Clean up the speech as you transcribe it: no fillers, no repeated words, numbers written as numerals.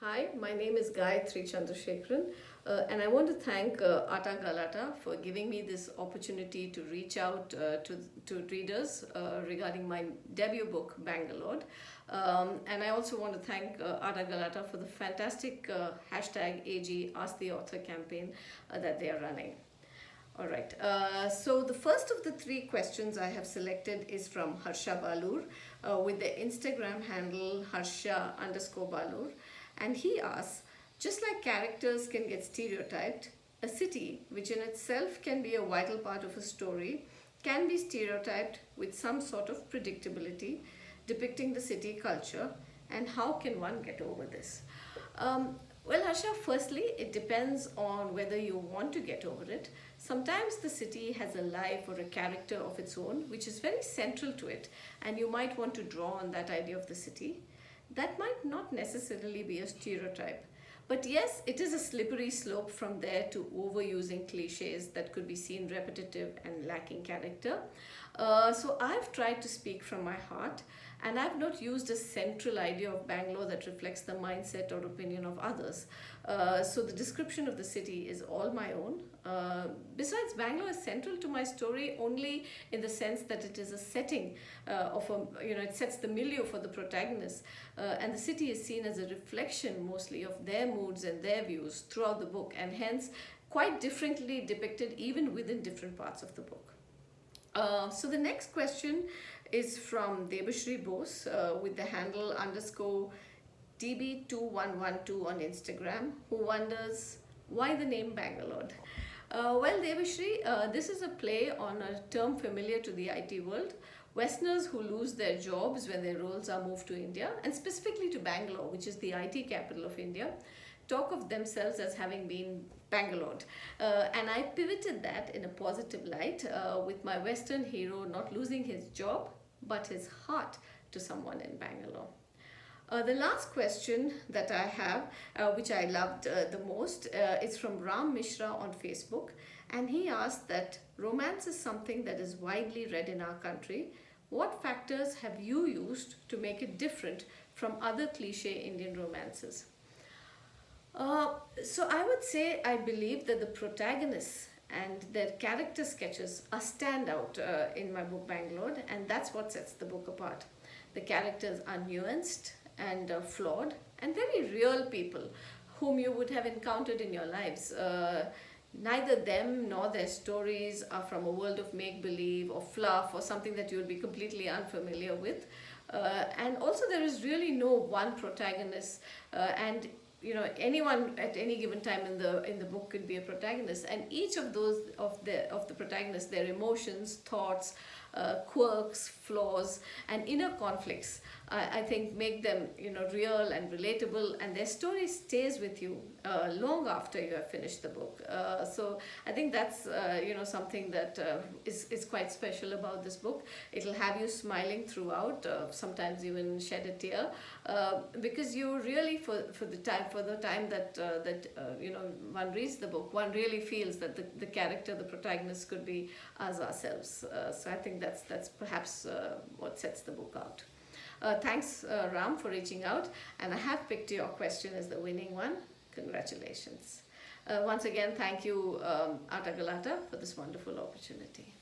Hi, my name is Gayatri Chandrasekharan, and I want to thank Ata Galata for giving me this opportunity to reach out to readers regarding my debut book, Bangalore. And I also want to thank Ata Galata for the fantastic hashtag AG Ask the Author campaign that they are running. All right. So the first of the three questions I have selected is from Harsha Balur with the Instagram handle Harsha underscore Balur. And he asks, just like characters can get stereotyped, a city, which in itself can be a vital part of a story, can be stereotyped with some sort of predictability, depicting the city culture. And how can one get over this? Well, Harsha, firstly, it depends on whether you want to get over it. Sometimes the city has a life or a character of its own, which is very central to it, and you might want to draw on that idea of the city. That might not necessarily be a stereotype. But yes, it is a slippery slope from there to overusing cliches that could be seen repetitive and lacking character. So I've tried to speak from my heart, and I've not used a central idea of Bangalore that reflects the mindset or opinion of others. So the description of the city is all my own. Besides, Bangalore is central to my story only in the sense that it is a setting of a, it sets the milieu for the protagonist, and the city is seen as a reflection mostly of their moods and their views throughout the book, and hence quite differently depicted even within different parts of the book. So the next question is from Debashri Bose with the handle underscore DB2112 on Instagram, who wonders why the name Bangalore. Well, Debashri, this is a play on a term familiar to the IT world. Westerners who lose their jobs when their roles are moved to India, and specifically to Bangalore, which is the IT capital of India, talk of themselves as having been Bangalore. And I pivoted that in a positive light with my Western hero not losing his job, but his heart to someone in Bangalore. The last question that I have, which I loved the most, is from Ram Mishra on Facebook. And he asked that romance is something that is widely read in our country. What factors have you used to make it different from other cliche Indian romances? So I would say I believe that the protagonists and their character sketches are standout in my book Bangalore, and that's what sets the book apart. The characters are nuanced and flawed and very real people whom you would have encountered in your lives. Neither them nor their stories are from a world of make-believe or fluff or something that you would be completely unfamiliar with. And also there is really no one protagonist, and anyone at any given time in the book could be a protagonist, and each of those of the protagonists, their emotions, thoughts, quirks, flaws, and inner conflicts, I think make them real and relatable, and their story stays with you long after you have finished the book. So I think that's something that is quite special about this book. It'll have you smiling throughout, sometimes even shed a tear, because you really for the time that one reads the book, one really feels that the character, the protagonist, could be us ourselves. So I think that's perhaps what sets the book out. Thanks, Ram, for reaching out, and I have picked your question as the winning one. Congratulations. Once again, thank you, Ata Galata, for this wonderful opportunity.